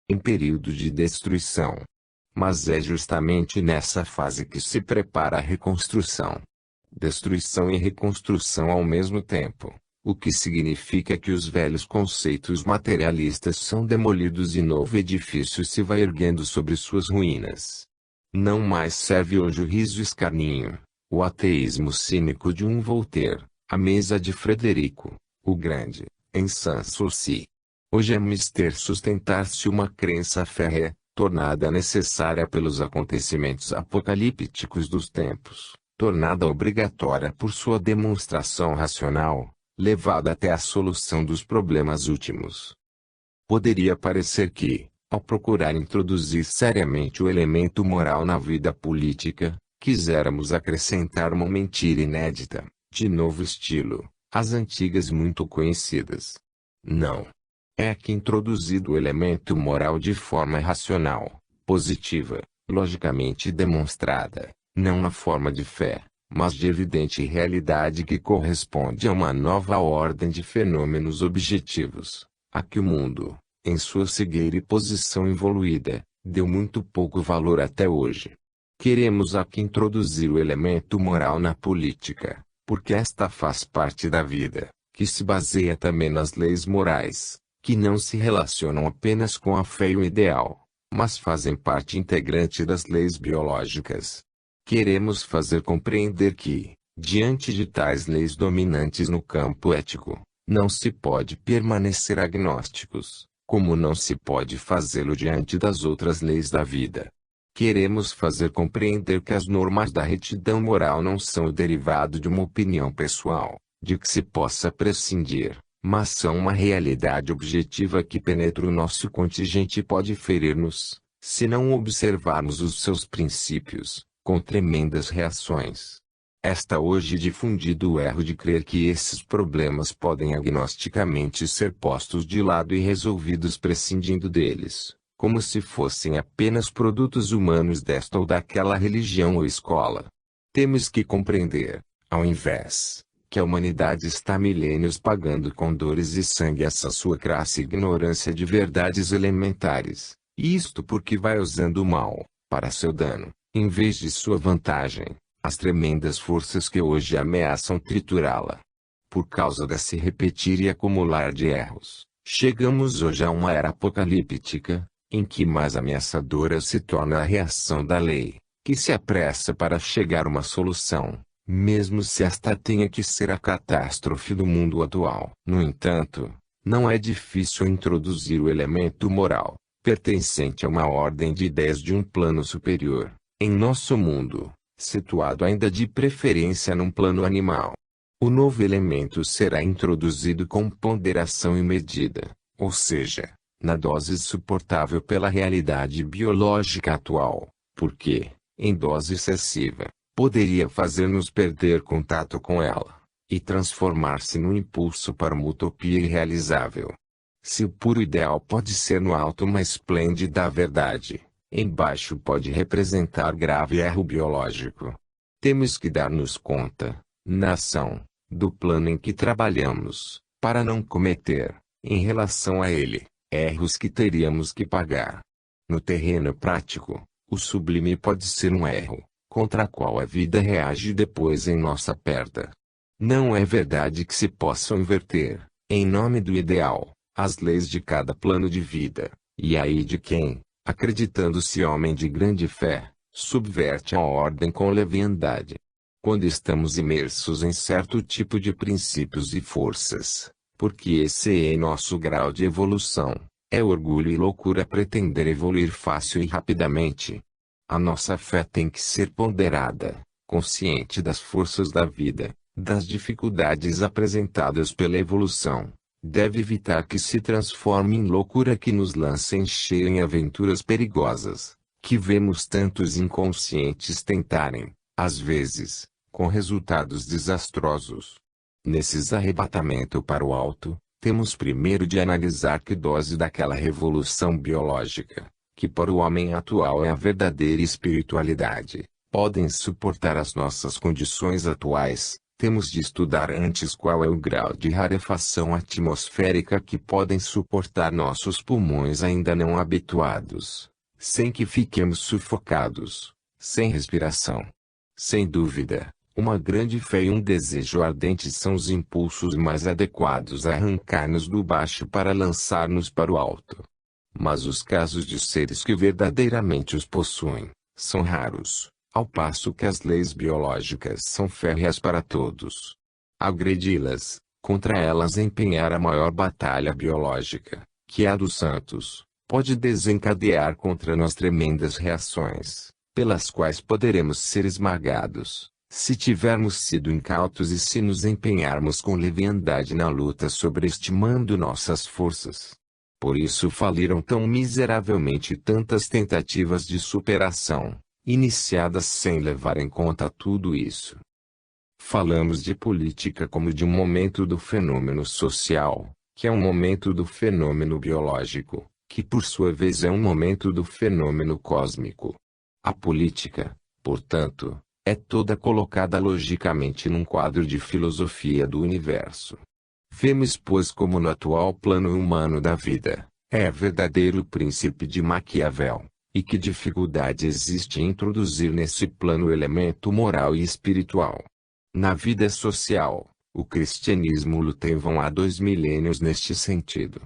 em período de destruição. Mas é justamente nessa fase que se prepara a reconstrução. Destruição e reconstrução ao mesmo tempo, o que significa que os velhos conceitos materialistas são demolidos e novo edifício se vai erguendo sobre suas ruínas. Não mais serve hoje o riso escarninho, o ateísmo cínico de um Voltaire, a mesa de Frederico, o Grande, em Sanssouci. Hoje é mister sustentar-se uma crença férrea, tornada necessária pelos acontecimentos apocalípticos dos tempos, tornada obrigatória por sua demonstração racional, levada até a solução dos problemas últimos. Poderia parecer que, ao procurar introduzir seriamente o elemento moral na vida política, quiséramos acrescentar uma mentira inédita, de novo estilo, às antigas muito conhecidas. Não. É aqui introduzido o elemento moral de forma racional, positiva, logicamente demonstrada, não na forma de fé, mas de evidente realidade que corresponde a uma nova ordem de fenômenos objetivos, a que o mundo, em sua cegueira e posição evoluída, deu muito pouco valor até hoje. Queremos aqui introduzir o elemento moral na política, porque esta faz parte da vida, que se baseia também nas leis morais, que não se relacionam apenas com a fé e o ideal, mas fazem parte integrante das leis biológicas. Queremos fazer compreender que, diante de tais leis dominantes no campo ético, não se pode permanecer agnósticos, como não se pode fazê-lo diante das outras leis da vida. Queremos fazer compreender que as normas da retidão moral não são o derivado de uma opinião pessoal, de que se possa prescindir, mas são uma realidade objetiva que penetra o nosso contingente e pode ferir-nos, se não observarmos os seus princípios, com tremendas reações. Está hoje difundido o erro de crer que esses problemas podem agnosticamente ser postos de lado e resolvidos prescindindo deles, como se fossem apenas produtos humanos desta ou daquela religião ou escola. Temos que compreender, ao invés, que a humanidade está há milênios pagando com dores e sangue essa sua crassa ignorância de verdades elementares, e isto porque vai usando o mal, para seu dano, em vez de sua vantagem, as tremendas forças que hoje ameaçam triturá-la. Por causa desse repetir e acumular de erros, chegamos hoje a uma era apocalíptica, em que mais ameaçadora se torna a reação da lei, que se apressa para chegar a uma solução, mesmo se esta tenha que ser a catástrofe do mundo atual. No entanto, não é difícil introduzir o elemento moral, pertencente a uma ordem de ideias de um plano superior, em nosso mundo, situado ainda de preferência num plano animal. O novo elemento será introduzido com ponderação e medida, ou seja, na dose suportável pela realidade biológica atual, porque, em dose excessiva, poderia fazer-nos perder contato com ela, e transformar-se num impulso para uma utopia irrealizável. Se o puro ideal pode ser no alto uma esplêndida verdade, embaixo pode representar grave erro biológico. Temos que dar-nos conta, na ação, do plano em que trabalhamos, para não cometer, em relação a ele, erros que teríamos que pagar. No terreno prático, o sublime pode ser um erro, contra a qual a vida reage depois em nossa perda. Não é verdade que se possam inverter, em nome do ideal, as leis de cada plano de vida, e aí de quem, acreditando-se homem de grande fé, subverte a ordem com leviandade. Quando estamos imersos em certo tipo de princípios e forças, porque esse é nosso grau de evolução, é orgulho e loucura pretender evoluir fácil e rapidamente. A nossa fé tem que ser ponderada, consciente das forças da vida, das dificuldades apresentadas pela evolução. Deve evitar que se transforme em loucura que nos lance em cheio em aventuras perigosas, que vemos tantos inconscientes tentarem, às vezes, com resultados desastrosos. Nesses arrebatamento para o alto, temos primeiro de analisar que dose daquela revolução biológica, que para o homem atual é a verdadeira espiritualidade, podem suportar as nossas condições atuais, Temos de estudar antes qual é o grau de rarefação atmosférica que podem suportar nossos pulmões ainda não habituados, sem que fiquemos sufocados, sem respiração. Sem dúvida, uma grande fé e um desejo ardente são os impulsos mais adequados a arrancar-nos do baixo para lançar-nos para o alto. Mas os casos de seres que verdadeiramente os possuem, são raros, ao passo que as leis biológicas são férreas para todos. Agredi-las, contra elas empenhar a maior batalha biológica, que é a dos santos, pode desencadear contra nós tremendas reações, pelas quais poderemos ser esmagados, se tivermos sido incautos e se nos empenharmos com leviandade na luta sobreestimando nossas forças. Por isso faliram tão miseravelmente tantas tentativas de superação, iniciadas sem levar em conta tudo isso. Falamos de política como de um momento do fenômeno social, que é um momento do fenômeno biológico, que por sua vez é um momento do fenômeno cósmico. A política, portanto, é toda colocada logicamente num quadro de filosofia do universo. Vemos pois como no atual plano humano da vida, é verdadeiro príncipe de Maquiavel, e que dificuldade existe em introduzir nesse plano o elemento moral e espiritual. Na vida social, o cristianismo luta há 2 milênios neste sentido.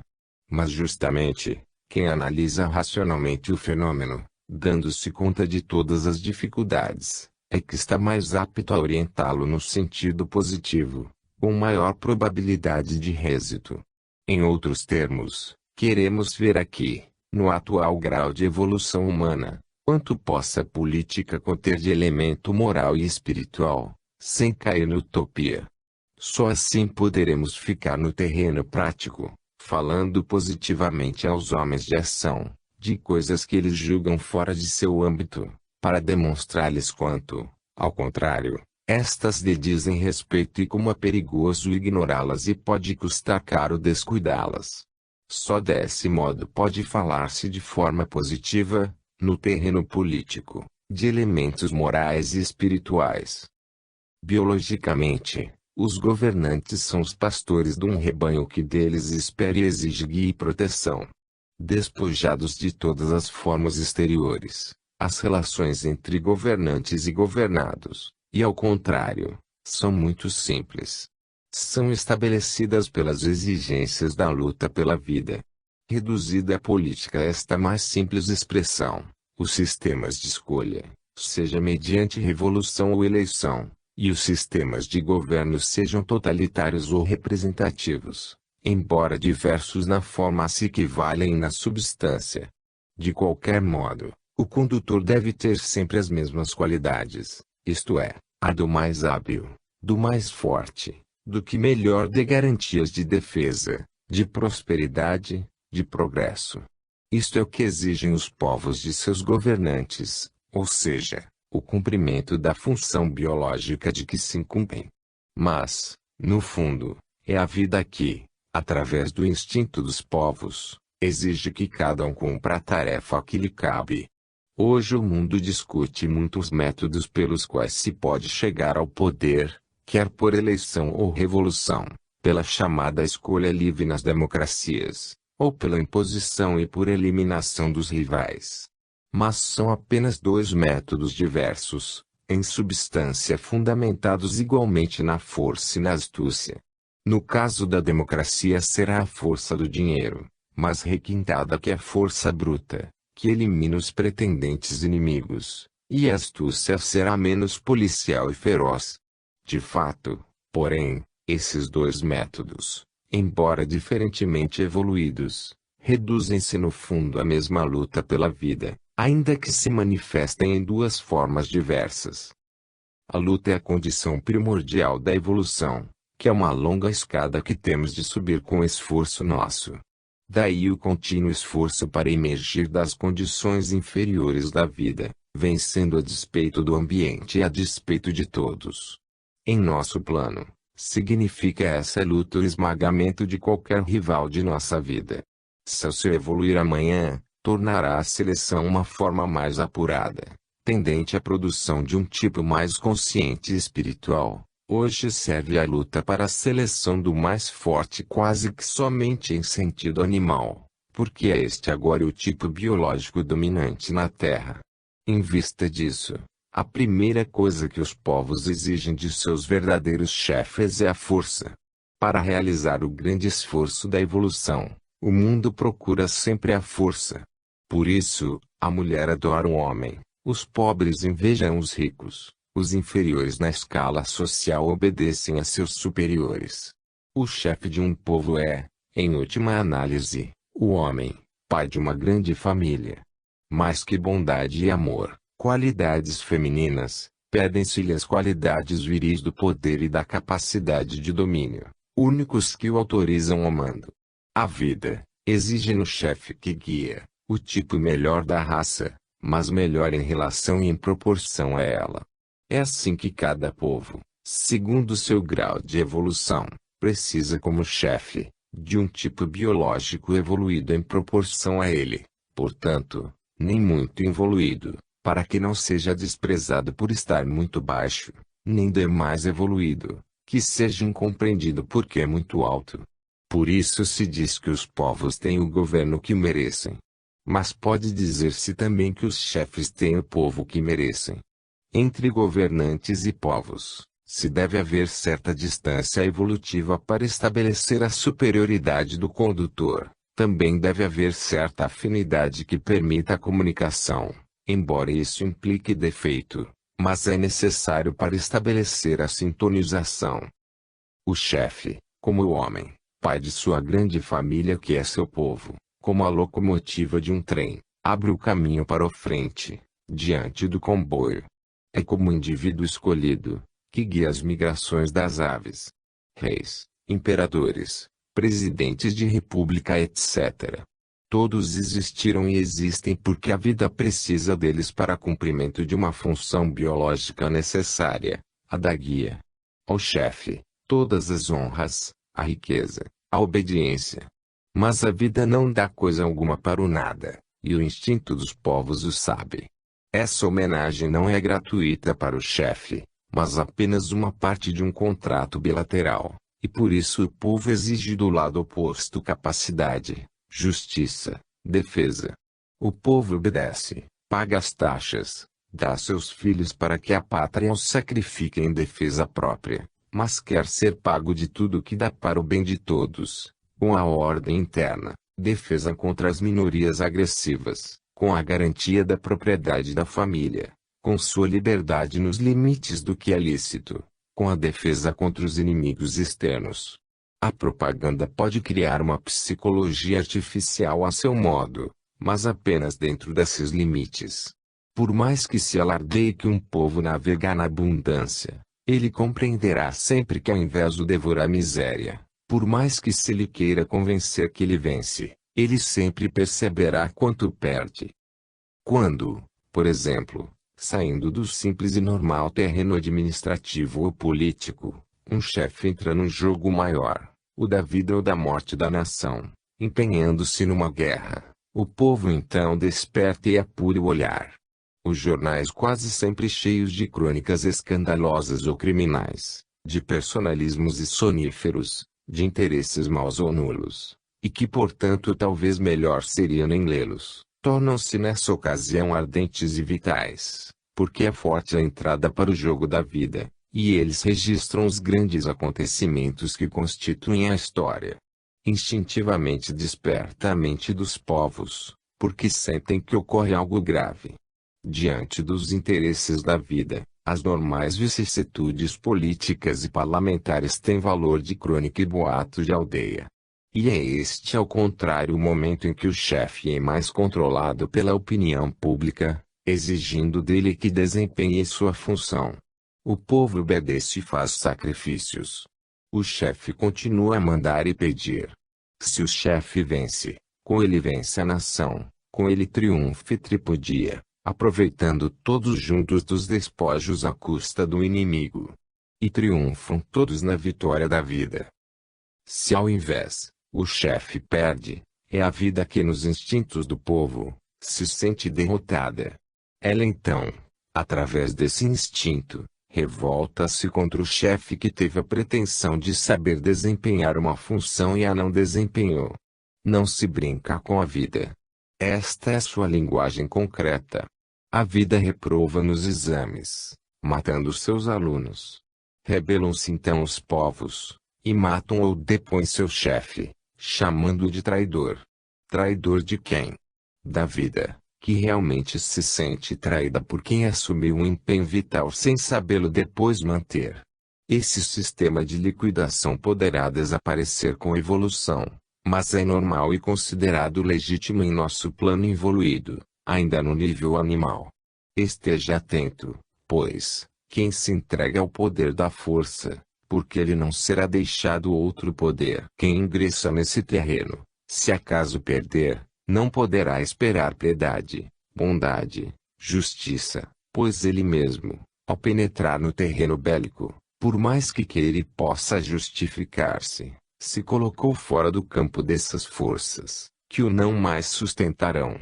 Mas justamente, quem analisa racionalmente o fenômeno, dando-se conta de todas as dificuldades, é que está mais apto a orientá-lo no sentido positivo, com maior probabilidade de êxito. Em outros termos, queremos ver aqui, no atual grau de evolução humana, quanto possa a política conter de elemento moral e espiritual, sem cair na utopia. Só assim poderemos ficar no terreno prático, falando positivamente aos homens de ação, de coisas que eles julgam fora de seu âmbito, para demonstrar-lhes quanto, ao contrário, estas lhe dizem respeito e como é perigoso ignorá-las e pode custar caro descuidá-las. Só desse modo pode falar-se de forma positiva, no terreno político, de elementos morais e espirituais. Biologicamente, os governantes são os pastores de um rebanho que deles espera e exige guia e proteção. Despojados de todas as formas exteriores, as relações entre governantes e governados, e ao contrário, são muito simples. São estabelecidas pelas exigências da luta pela vida. Reduzida a política a esta mais simples expressão, os sistemas de escolha, seja mediante revolução ou eleição, e os sistemas de governo sejam totalitários ou representativos, embora diversos na forma se equivalem na substância. De qualquer modo, o condutor deve ter sempre as mesmas qualidades, isto é, a do mais hábil, do mais forte, do que melhor dê garantias de defesa, de prosperidade, de progresso. Isto é o que exigem os povos de seus governantes, ou seja, o cumprimento da função biológica de que se incumbem. Mas, no fundo, é a vida que, através do instinto dos povos, exige que cada um cumpra a tarefa que lhe cabe. Hoje o mundo discute muitos métodos pelos quais se pode chegar ao poder, quer por eleição ou revolução, pela chamada escolha livre nas democracias, ou pela imposição e por eliminação dos rivais. Mas são apenas 2 métodos diversos, em substância fundamentados igualmente na força e na astúcia. No caso da democracia será a força do dinheiro, mais requintada que a força bruta, que elimina os pretendentes inimigos, e a astúcia será menos policial e feroz. De fato, porém, esses 2 métodos, embora diferentemente evoluídos, reduzem-se no fundo à mesma luta pela vida, ainda que se manifestem em 2 formas diversas. A luta é a condição primordial da evolução, que é uma longa escada que temos de subir com esforço nosso. Daí o contínuo esforço para emergir das condições inferiores da vida, vencendo a despeito do ambiente e a despeito de todos. Em nosso plano, significa essa luta o esmagamento de qualquer rival de nossa vida. Se ao se evoluir amanhã, tornará a seleção uma forma mais apurada, tendente à produção de um tipo mais consciente e espiritual, Hoje serve a luta para a seleção do mais forte quase que somente em sentido animal, porque é este agora o tipo biológico dominante na Terra. Em vista disso, a primeira coisa que os povos exigem de seus verdadeiros chefes é a força. Para realizar o grande esforço da evolução, o mundo procura sempre a força. Por isso, a mulher adora o homem, os pobres invejam os ricos, os inferiores na escala social obedecem a seus superiores. O chefe de um povo é, em última análise, o homem, pai de uma grande família. Mais que bondade e amor, qualidades femininas, pedem-se-lhe as qualidades viris do poder e da capacidade de domínio, únicos que o autorizam ao mando. A vida exige no chefe que guia, o tipo melhor da raça, mas melhor em relação e em proporção a ela. É assim que cada povo, segundo seu grau de evolução, precisa como chefe, de um tipo biológico evoluído em proporção a ele, portanto, nem muito evoluído, para que não seja desprezado por estar muito baixo, nem demais evoluído, que seja incompreendido porque é muito alto. Por isso se diz que os povos têm o governo que merecem. Mas pode dizer-se também que os chefes têm o povo que merecem. Entre governantes e povos, se deve haver certa distância evolutiva para estabelecer a superioridade do condutor, também deve haver certa afinidade que permita a comunicação, embora isso implique defeito, mas é necessário para estabelecer a sintonização. O chefe, como o homem, pai de sua grande família que é seu povo, como a locomotiva de um trem, abre o caminho para o frente, diante do comboio. É como o indivíduo escolhido, que guia as migrações das aves. Reis, imperadores, presidentes de república etc. Todos existiram e existem porque a vida precisa deles para cumprimento de uma função biológica necessária, a da guia. Ao chefe, todas as honras, a riqueza, a obediência. Mas a vida não dá coisa alguma para o nada, e o instinto dos povos o sabe. Essa homenagem não é gratuita para o chefe, mas apenas uma parte de um contrato bilateral, e por isso o povo exige do lado oposto capacidade, justiça, defesa. O povo obedece, paga as taxas, dá seus filhos para que a pátria os sacrifique em defesa própria, mas quer ser pago de tudo que dá para o bem de todos, com a ordem interna, defesa contra as minorias agressivas, com a garantia da propriedade da família, com sua liberdade nos limites do que é lícito, com a defesa contra os inimigos externos. A propaganda pode criar uma psicologia artificial a seu modo, mas apenas dentro desses limites. Por mais que se alardeie que um povo navega na abundância, ele compreenderá sempre que ao invés de devorar a miséria, por mais que se lhe queira convencer que ele vence, ele sempre perceberá quanto perde. Quando, por exemplo, saindo do simples e normal terreno administrativo ou político, um chefe entra num jogo maior, o da vida ou da morte da nação, empenhando-se numa guerra, o povo então desperta e apura o olhar. Os jornais quase sempre cheios de crônicas escandalosas ou criminais, de personalismos e soníferos, de interesses maus ou nulos, e que portanto talvez melhor seria nem lê-los, tornam-se nessa ocasião ardentes e vitais, porque é forte a entrada para o jogo da vida, e eles registram os grandes acontecimentos que constituem a história. Instintivamente desperta a mente dos povos, porque sentem que ocorre algo grave. Diante dos interesses da vida, as normais vicissitudes políticas e parlamentares têm valor de crônica e boato de aldeia. E é este ao contrário o momento em que o chefe é mais controlado pela opinião pública, exigindo dele que desempenhe sua função. O povo obedece e faz sacrifícios. O chefe continua a mandar e pedir. Se o chefe vence, com ele vence a nação, com ele triunfa e tripudia, aproveitando todos juntos dos despojos à custa do inimigo. E triunfam todos na vitória da vida. Se ao invés, o chefe perde, é a vida que nos instintos do povo, se sente derrotada. Ela então, através desse instinto, Revolta-se contra o chefe que teve a pretensão de saber desempenhar uma função e a não desempenhou. Não se brinca com a vida. Esta é sua linguagem concreta. A vida reprova nos exames, matando seus alunos. Rebelam-se então os povos, e matam ou depõem seu chefe, chamando-o de traidor. Traidor de quem? Da vida, que realmente se sente traída por quem assumiu um empenho vital sem sabê-lo depois manter. Esse sistema de liquidação poderá desaparecer com a evolução, mas é normal e considerado legítimo em nosso plano evoluído, ainda no nível animal. Esteja atento, pois, quem se entrega ao poder da força, porque ele não será deixado outro poder. Quem ingressa nesse terreno, se acaso perder, não poderá esperar piedade, bondade, justiça, pois ele mesmo, ao penetrar no terreno bélico, por mais que queira e possa justificar-se, se colocou fora do campo dessas forças, que o não mais sustentarão.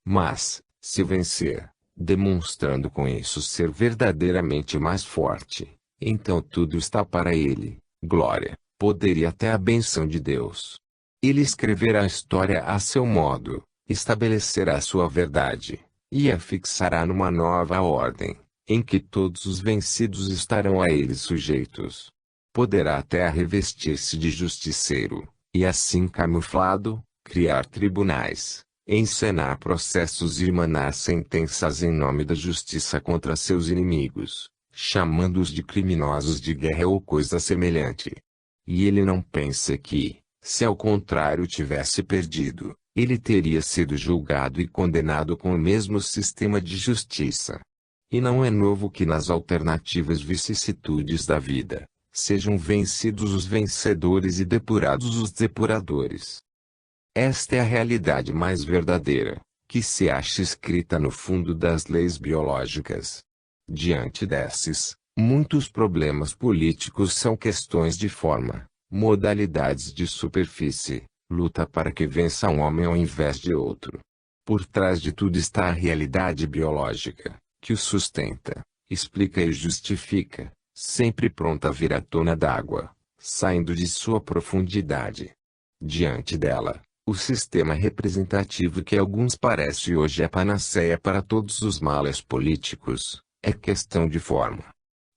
Mas, se vencer, demonstrando com isso ser verdadeiramente mais forte, então tudo está para ele, glória, poder e até a bênção de Deus. Ele escreverá a história a seu modo, estabelecerá sua verdade, e a fixará numa nova ordem, em que todos os vencidos estarão a ele sujeitos. Poderá até revestir-se de justiceiro, e assim camuflado, criar tribunais, encenar processos e emanar sentenças em nome da justiça contra seus inimigos, chamando-os de criminosos de guerra ou coisa semelhante. E ele não pensa que, se ao contrário tivesse perdido, ele teria sido julgado e condenado com o mesmo sistema de justiça. E não é novo que nas alternativas vicissitudes da vida, sejam vencidos os vencedores e depurados os depuradores. Esta é a realidade mais verdadeira, que se acha escrita no fundo das leis biológicas. Diante desses, muitos problemas políticos são questões de forma, modalidades de superfície, luta para que vença um homem ao invés de outro. Por trás de tudo está a realidade biológica, que o sustenta, explica e justifica, sempre pronta a vir à tona d'água, saindo de sua profundidade. Diante dela, o sistema representativo que a alguns parece hoje a panaceia para todos os males políticos, é questão de forma.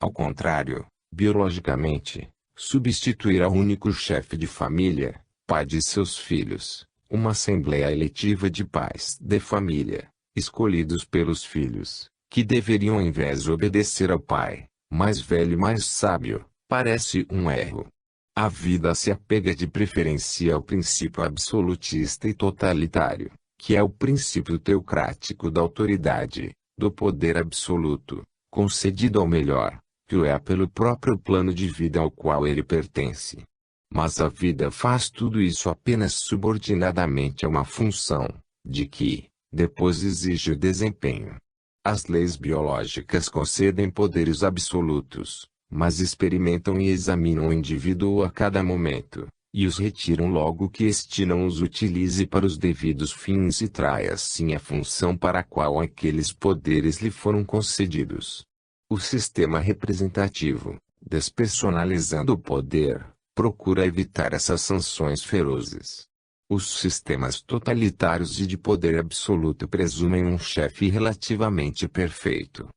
Ao contrário, biologicamente, substituirá o único chefe de família, pai de seus filhos, uma assembleia eletiva de pais de família, escolhidos pelos filhos, que deveriam ao invés obedecer ao pai, mais velho e mais sábio, parece um erro. A vida se apega de preferência ao princípio absolutista e totalitário, que é o princípio teocrático da autoridade, do poder absoluto, concedido ao melhor, que o é pelo próprio plano de vida ao qual ele pertence. Mas a vida faz tudo isso apenas subordinadamente a uma função, de que, depois exige o desempenho. As leis biológicas concedem poderes absolutos, mas experimentam e examinam o indivíduo a cada momento, e os retiram logo que este não os utilize para os devidos fins e trai assim a função para a qual aqueles poderes lhe foram concedidos. O sistema representativo, despersonalizando o poder, procura evitar essas sanções ferozes. Os sistemas totalitários e de poder absoluto presumem um chefe relativamente perfeito.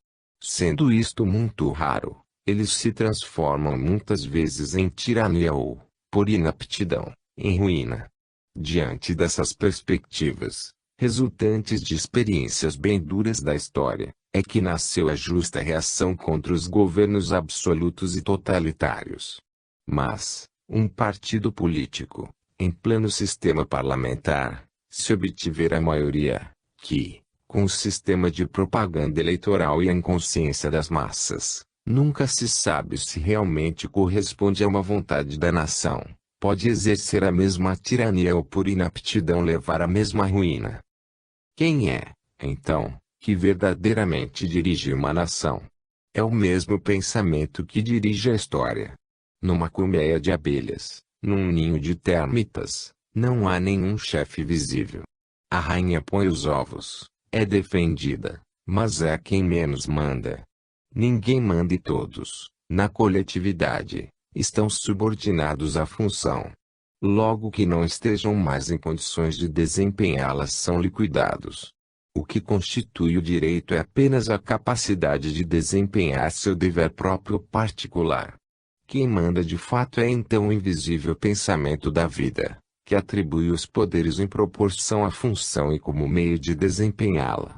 Sendo isto muito raro, eles se transformam muitas vezes em tirania ou, por inaptidão, em ruína. Diante dessas perspectivas, resultantes de experiências bem duras da história, é que nasceu a justa reação contra os governos absolutos e totalitários. Mas, um partido político, em pleno sistema parlamentar, se obtiver a maioria, que, com o sistema de propaganda eleitoral e a inconsciência das massas, nunca se sabe se realmente corresponde a uma vontade da nação, pode exercer a mesma tirania ou por inaptidão levar a mesma ruína. Quem é, então, que verdadeiramente dirige uma nação? É o mesmo pensamento que dirige a história. Numa colmeia de abelhas, num ninho de termitas, não há nenhum chefe visível. A rainha põe os ovos, é defendida, mas é quem menos manda. Ninguém manda e todos, na coletividade, estão subordinados à função. Logo que não estejam mais em condições de desempenhá-las são liquidados. O que constitui o direito é apenas a capacidade de desempenhar seu dever próprio particular. Quem manda de fato é então o invisível pensamento da vida, que atribui os poderes em proporção à função e como meio de desempenhá-la.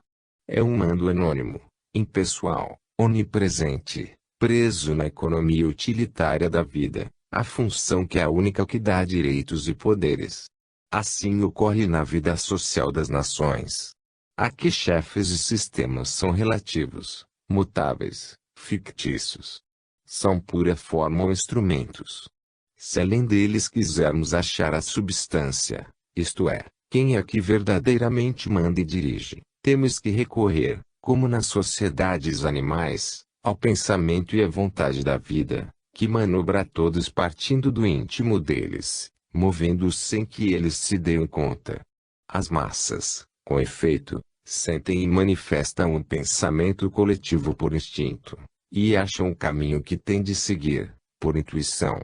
É um mando anônimo, impessoal, onipresente, preso na economia utilitária da vida, a função que é a única que dá direitos e poderes. Assim ocorre na vida social das nações. Aqui chefes e sistemas são relativos, mutáveis, fictícios. São pura forma ou instrumentos. Se além deles quisermos achar a substância, isto é, quem é que verdadeiramente manda e dirige, temos que recorrer, como nas sociedades animais, ao pensamento e à vontade da vida, que manobra a todos partindo do íntimo deles, movendo-os sem que eles se deem conta. As massas, com efeito, sentem e manifestam um pensamento coletivo por instinto, e acham o caminho que têm de seguir, por intuição.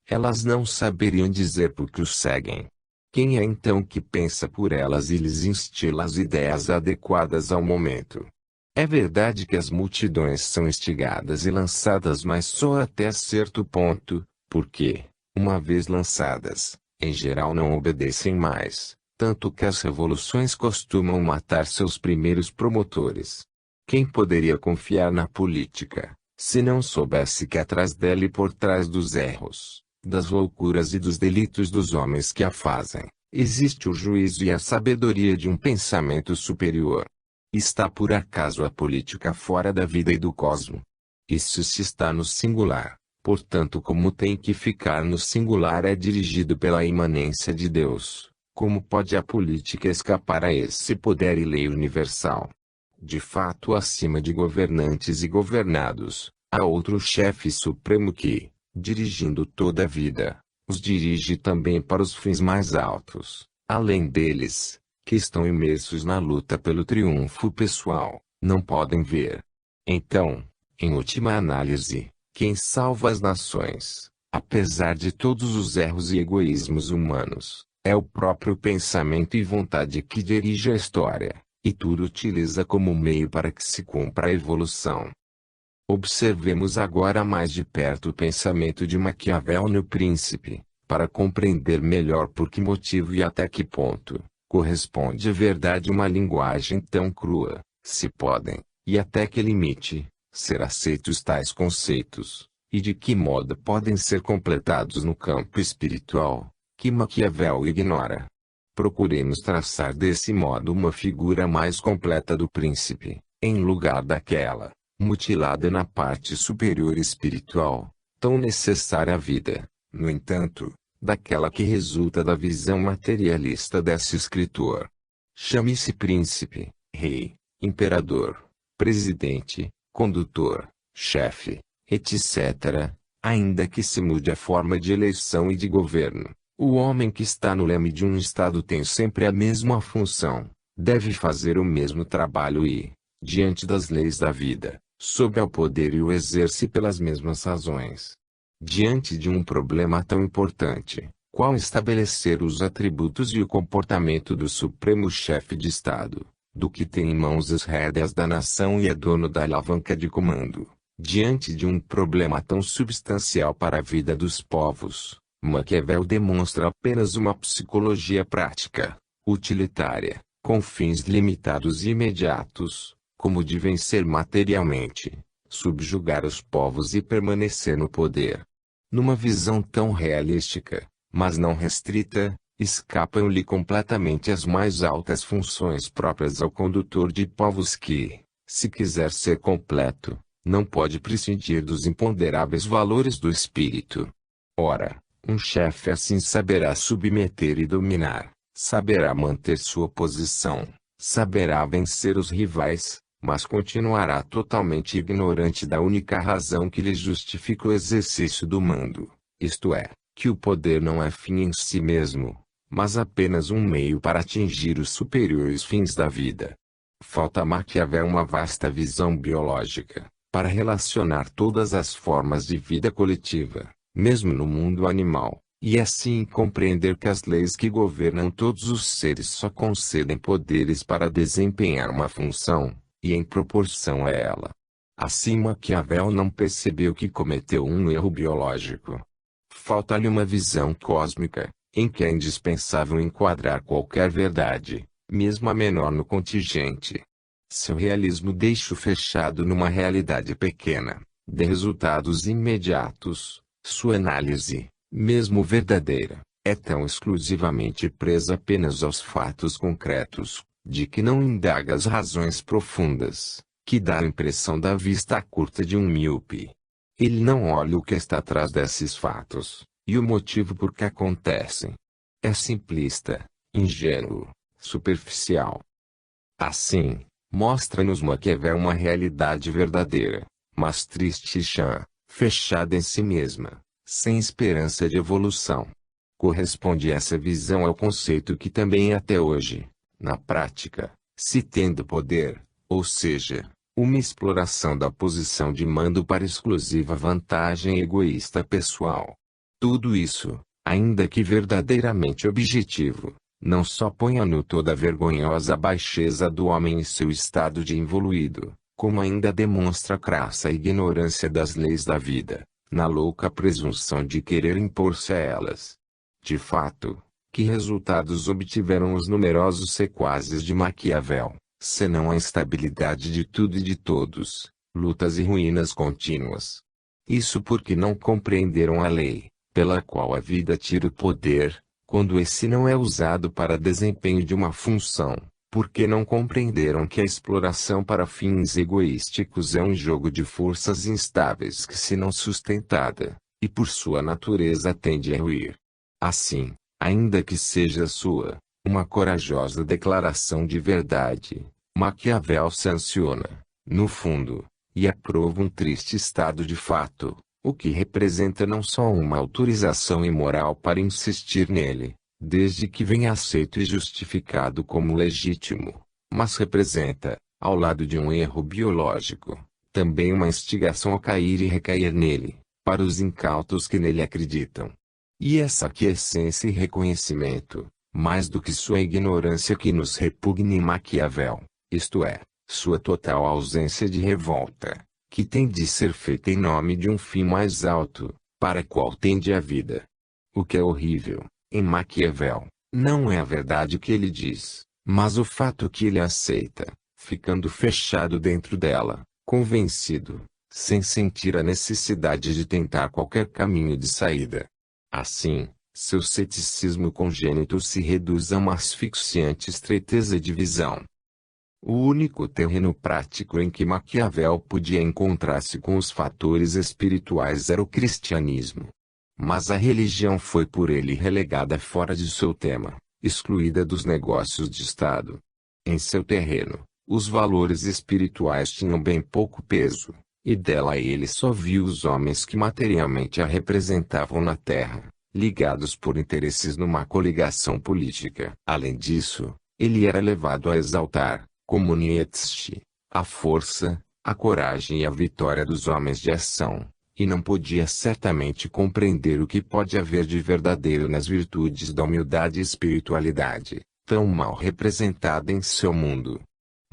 Elas não saberiam dizer por que o seguem. Quem é então que pensa por elas e lhes instila as ideias adequadas ao momento? É verdade que as multidões são instigadas e lançadas, mas só até certo ponto, porque, uma vez lançadas, em geral não obedecem mais, tanto que as revoluções costumam matar seus primeiros promotores. Quem poderia confiar na política, se não soubesse que atrás dela e por trás dos erros, das loucuras e dos delitos dos homens que a fazem, existe o juízo e a sabedoria de um pensamento superior? Está por acaso a política fora da vida e do cosmo? Isso se está no singular, portanto, como tem que ficar no singular, é dirigido pela imanência de Deus. Como pode a política escapar a esse poder e lei universal? De fato, acima de governantes e governados, há outro chefe supremo que, dirigindo toda a vida, os dirige também para os fins mais altos, além deles, que estão imersos na luta pelo triunfo pessoal, não podem ver. Então, em última análise, quem salva as nações, apesar de todos os erros e egoísmos humanos, é o próprio pensamento e vontade que dirige a história, e tudo utiliza como meio para que se cumpra a evolução. Observemos agora mais de perto o pensamento de Maquiavel no Príncipe, para compreender melhor por que motivo e até que ponto corresponde à verdade uma linguagem tão crua, se podem, e até que limite, ser aceitos tais conceitos, e de que modo podem ser completados no campo espiritual, que Maquiavel ignora. Procuremos traçar desse modo uma figura mais completa do príncipe, em lugar daquela, mutilada na parte superior espiritual, tão necessária à vida, no entanto, daquela que resulta da visão materialista desse escritor. Chame-se príncipe, rei, imperador, presidente, condutor, chefe, etc., ainda que se mude a forma de eleição e de governo. O homem que está no leme de um estado tem sempre a mesma função, deve fazer o mesmo trabalho e, diante das leis da vida, sob ao poder e o exerce pelas mesmas razões. Diante de um problema tão importante, qual estabelecer os atributos e o comportamento do Supremo Chefe de Estado, do que tem em mãos as rédeas da nação e é dono da alavanca de comando, diante de um problema tão substancial para a vida dos povos, Maquiavel demonstra apenas uma psicologia prática, utilitária, com fins limitados e imediatos, como de vencer materialmente, subjugar os povos e permanecer no poder. Numa visão tão realística, mas não restrita, escapam-lhe completamente as mais altas funções próprias ao condutor de povos que, se quiser ser completo, não pode prescindir dos imponderáveis valores do espírito. Ora, um chefe assim saberá submeter e dominar, saberá manter sua posição, saberá vencer os rivais, mas continuará totalmente ignorante da única razão que lhe justifica o exercício do mando, isto é, que o poder não é fim em si mesmo, mas apenas um meio para atingir os superiores fins da vida. Falta a Maquiavel uma vasta visão biológica, para relacionar todas as formas de vida coletiva, mesmo no mundo animal, e assim compreender que as leis que governam todos os seres só concedem poderes para desempenhar uma função, e em proporção a ela. Assim Maquiavel não percebeu que cometeu um erro biológico. Falta-lhe uma visão cósmica, em que é indispensável enquadrar qualquer verdade, mesmo a menor no contingente. Seu realismo deixa-o fechado numa realidade pequena, de resultados imediatos. Sua análise, mesmo verdadeira, é tão exclusivamente presa apenas aos fatos concretos, de que não indaga as razões profundas, que dá a impressão da vista curta de um míope. Ele não olha o que está atrás desses fatos, e o motivo por que acontecem. É simplista, ingênuo, superficial. Assim, mostra-nos Maquiavel uma realidade verdadeira, mas triste e chã, fechada em si mesma, sem esperança de evolução. Corresponde essa visão ao conceito que também até hoje, na prática, se tem do poder, ou seja, uma exploração da posição de mando para exclusiva vantagem egoísta pessoal. Tudo isso, ainda que verdadeiramente objetivo, não só põe a nu toda a vergonhosa baixeza do homem em seu estado de involuído, como ainda demonstra a crassa ignorância das leis da vida, na louca presunção de querer impor-se a elas. De fato, que resultados obtiveram os numerosos sequazes de Maquiavel, senão a instabilidade de tudo e de todos, lutas e ruínas contínuas? Isso porque não compreenderam a lei, pela qual a vida tira o poder, quando esse não é usado para desempenho de uma função, porque não compreenderam que a exploração para fins egoísticos é um jogo de forças instáveis que se não sustentada, e por sua natureza tende a ruir. Assim, ainda que seja sua, uma corajosa declaração de verdade, Maquiavel sanciona, no fundo, e aprova um triste estado de fato, o que representa não só uma autorização imoral para insistir nele, desde que venha aceito e justificado como legítimo, mas representa, ao lado de um erro biológico, também uma instigação a cair e recair nele, para os incautos que nele acreditam. E essa aquiescência e reconhecimento, mais do que sua ignorância que nos repugna em Maquiavel, isto é, sua total ausência de revolta, que tem de ser feita em nome de um fim mais alto, para qual tende a vida. O que é horrível, em Maquiavel, não é a verdade que ele diz, mas o fato que ele aceita, ficando fechado dentro dela, convencido, sem sentir a necessidade de tentar qualquer caminho de saída. Assim, seu ceticismo congênito se reduz a uma asfixiante estreiteza de visão. O único terreno prático em que Maquiavel podia encontrar-se com os fatores espirituais era o cristianismo. Mas a religião foi por ele relegada fora de seu tema, excluída dos negócios de Estado. Em seu terreno, os valores espirituais tinham bem pouco peso, e dela ele só viu os homens que materialmente a representavam na terra, ligados por interesses numa coligação política. Além disso, ele era levado a exaltar, como Nietzsche, a força, a coragem e a vitória dos homens de ação, e não podia certamente compreender o que pode haver de verdadeiro nas virtudes da humildade e espiritualidade, tão mal representada em seu mundo.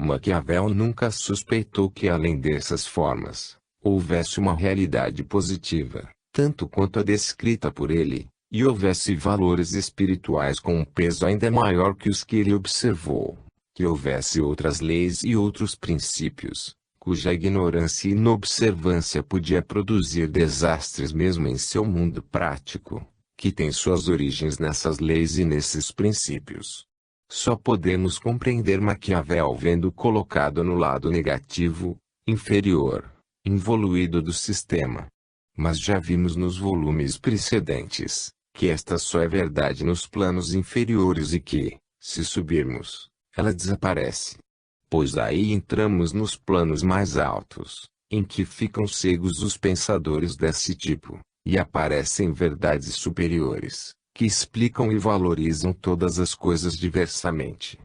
Maquiavel nunca suspeitou que além dessas formas, houvesse uma realidade positiva, tanto quanto a descrita por ele, e houvesse valores espirituais com um peso ainda maior que os que ele observou. Que houvesse outras leis e outros princípios, cuja ignorância e inobservância podia produzir desastres mesmo em seu mundo prático, que tem suas origens nessas leis e nesses princípios. Só podemos compreender Maquiavel vendo colocado no lado negativo, inferior, involuído do sistema. Mas já vimos nos volumes precedentes, que esta só é verdade nos planos inferiores e que, se subirmos, ela desaparece. Pois aí entramos nos planos mais altos, em que ficam cegos os pensadores desse tipo, e aparecem verdades superiores, que explicam e valorizam todas as coisas diversamente.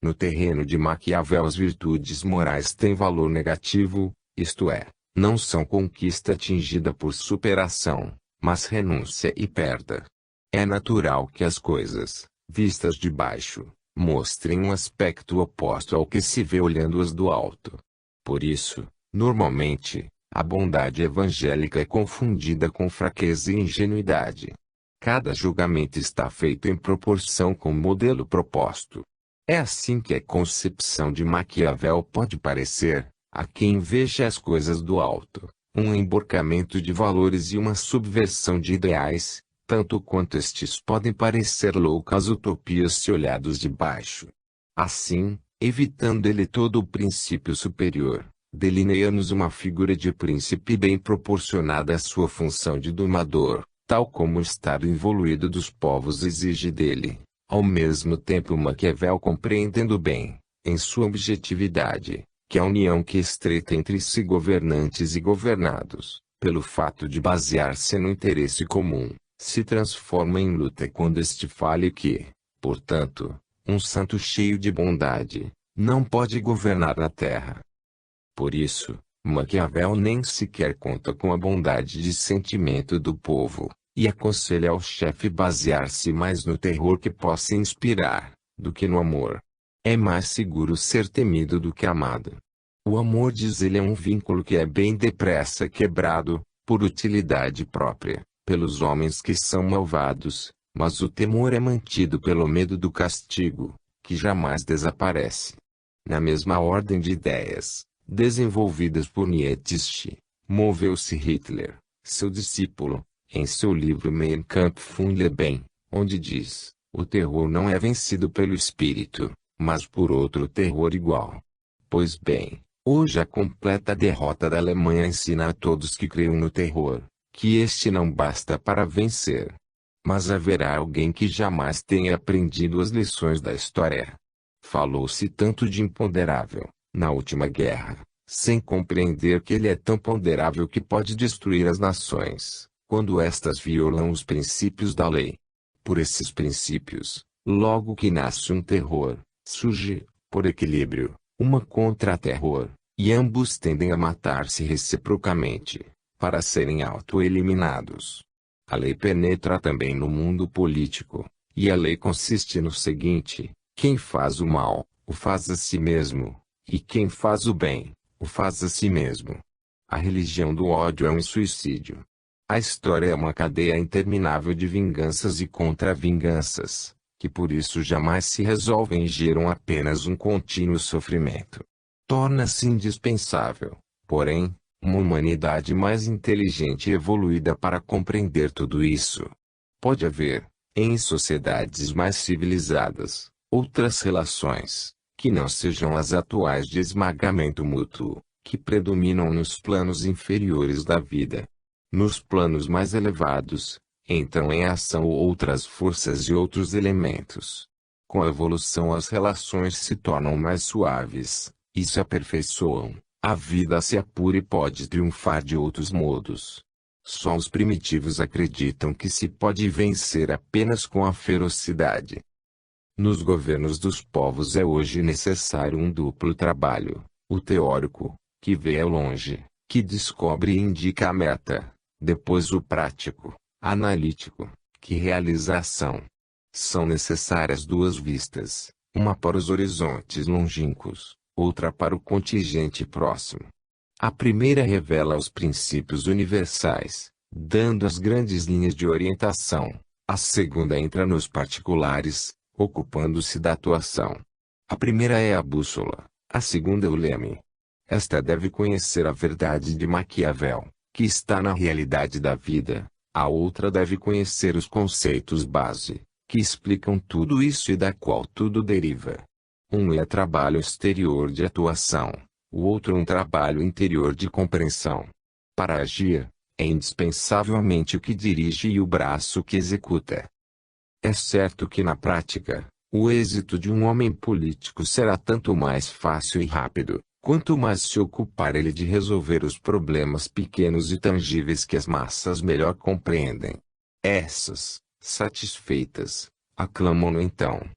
No terreno de Maquiavel as virtudes morais têm valor negativo, isto é, não são conquista atingida por superação, mas renúncia e perda. É natural que as coisas, vistas de baixo, mostrem um aspecto oposto ao que se vê olhando-as do alto. Por isso, normalmente, a bondade evangélica é confundida com fraqueza e ingenuidade. Cada julgamento está feito em proporção com o modelo proposto. É assim que a concepção de Maquiavel pode parecer, a quem veja as coisas do alto, um emborcamento de valores e uma subversão de ideais, tanto quanto estes podem parecer loucas utopias se olhados de baixo. Assim, evitando ele todo o princípio superior, delineia-nos uma figura de príncipe bem proporcionada à sua função de domador, tal como o estado evoluído dos povos exige dele. Ao mesmo tempo Maquiavel compreendendo bem, em sua objetividade, que a união que estreita entre si governantes e governados, pelo fato de basear-se no interesse comum, se transforma em luta quando este fale que, portanto, um santo cheio de bondade, não pode governar a terra. Por isso, Maquiavel nem sequer conta com a bondade de sentimento do povo, e aconselha ao chefe basear-se mais no terror que possa inspirar, do que no amor. É mais seguro ser temido do que amado. O amor, diz ele, é um vínculo que é bem depressa quebrado, por utilidade própria, pelos homens que são malvados, mas o temor é mantido pelo medo do castigo, que jamais desaparece. Na mesma ordem de ideias, desenvolvidas por Nietzsche, moveu-se Hitler, seu discípulo, em seu livro Mein Kampf und Leben, onde diz: o terror não é vencido pelo espírito, mas por outro terror igual. Pois bem, hoje a completa derrota da Alemanha ensina a todos que creiam no terror, que este não basta para vencer. Mas haverá alguém que jamais tenha aprendido as lições da história. Falou-se tanto de imponderável, na última guerra, sem compreender que ele é tão ponderável que pode destruir as nações, quando estas violam os princípios da lei. Por esses princípios, logo que nasce um terror, surge, por equilíbrio, uma contra-terror, e ambos tendem a matar-se reciprocamente, para serem auto-eliminados. A lei penetra também no mundo político, e a lei consiste no seguinte: quem faz o mal, o faz a si mesmo, e quem faz o bem, o faz a si mesmo. A religião do ódio é um suicídio. A história é uma cadeia interminável de vinganças e contra-vinganças, que por isso jamais se resolvem e geram apenas um contínuo sofrimento. Torna-se indispensável, porém, uma humanidade mais inteligente e evoluída para compreender tudo isso. Pode haver, em sociedades mais civilizadas, outras relações, que não sejam as atuais de esmagamento mútuo, que predominam nos planos inferiores da vida. Nos planos mais elevados, entram em ação outras forças e outros elementos. Com a evolução as relações se tornam mais suaves, e se aperfeiçoam, a vida se apura e pode triunfar de outros modos. Só os primitivos acreditam que se pode vencer apenas com a ferocidade. Nos governos dos povos é hoje necessário um duplo trabalho: o teórico, que vê ao longe, que descobre e indica a meta, depois o prático, analítico, que realiza a ação. São necessárias duas vistas, uma para os horizontes longínquos, outra para o contingente próximo. A primeira revela os princípios universais, dando as grandes linhas de orientação. A segunda entra nos particulares, ocupando-se da atuação. A primeira é a bússola, a segunda é o leme. Esta deve conhecer a verdade de Maquiavel, que está na realidade da vida. A outra deve conhecer os conceitos base, que explicam tudo isso e da qual tudo deriva. Um é trabalho exterior de atuação, o outro um trabalho interior de compreensão. Para agir, é indispensável a mente que dirige e o braço que executa. É certo que na prática, o êxito de um homem político será tanto mais fácil e rápido, quanto mais se ocupar ele de resolver os problemas pequenos e tangíveis que as massas melhor compreendem. Essas, satisfeitas, aclamam-no então.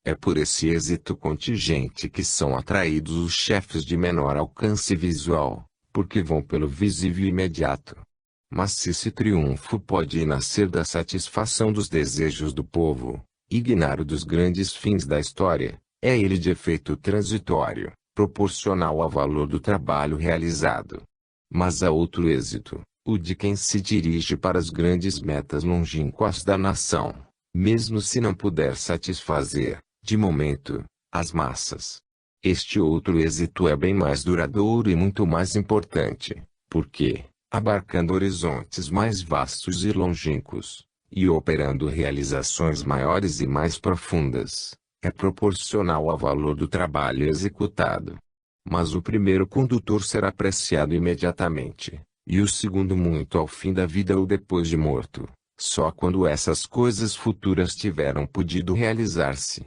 É por esse êxito contingente que são atraídos os chefes de menor alcance visual, porque vão pelo visível imediato. Mas se esse triunfo pode nascer da satisfação dos desejos do povo, ignorar dos grandes fins da história, é ele de efeito transitório, proporcional ao valor do trabalho realizado. Mas há outro êxito, o de quem se dirige para as grandes metas longínquas da nação, mesmo se não puder satisfazer, de momento, as massas. Este outro êxito é bem mais duradouro e muito mais importante, porque, abarcando horizontes mais vastos e longínquos, e operando realizações maiores e mais profundas, é proporcional ao valor do trabalho executado. Mas o primeiro condutor será apreciado imediatamente, e o segundo muito ao fim da vida ou depois de morto, só quando essas coisas futuras tiveram podido realizar-se.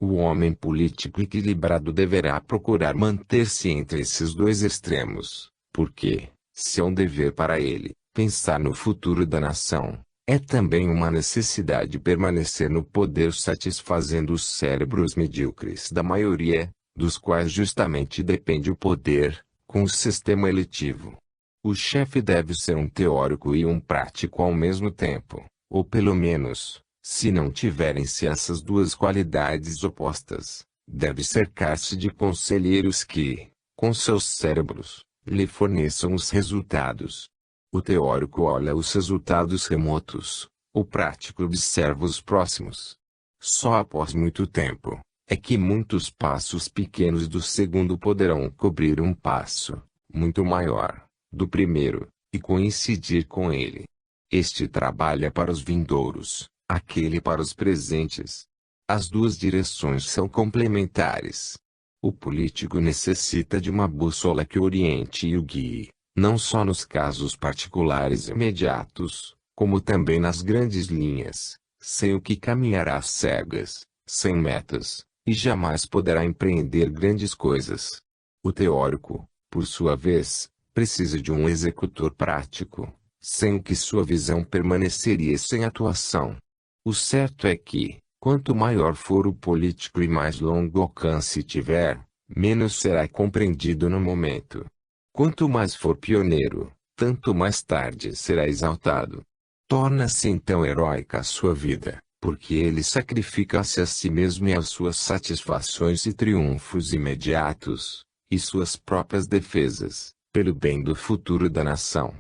O homem político equilibrado deverá procurar manter-se entre esses dois extremos, porque, se é um dever para ele, pensar no futuro da nação, é também uma necessidade permanecer no poder satisfazendo os cérebros medíocres da maioria, dos quais justamente depende o poder, com o sistema eletivo. O chefe deve ser um teórico e um prático ao mesmo tempo, ou pelo menos, se não tiverem-se essas duas qualidades opostas, deve cercar-se de conselheiros que, com seus cérebros, lhe forneçam os resultados. O teórico olha os resultados remotos, o prático observa os próximos. Só após muito tempo, é que muitos passos pequenos do segundo poderão cobrir um passo, muito maior, do primeiro, e coincidir com ele. Este trabalha para os vindouros, aquele para os presentes. As duas direções são complementares. O político necessita de uma bússola que oriente e o guie, não só nos casos particulares imediatos, como também nas grandes linhas, sem o que caminhará às cegas, sem metas, e jamais poderá empreender grandes coisas. O teórico, por sua vez, precisa de um executor prático, sem o que sua visão permaneceria sem atuação. O certo é que, quanto maior for o político e mais longo alcance tiver, menos será compreendido no momento. Quanto mais for pioneiro, tanto mais tarde será exaltado. Torna-se então heróica a sua vida, porque ele sacrifica-se a si mesmo e às suas satisfações e triunfos imediatos, e suas próprias defesas, pelo bem do futuro da nação.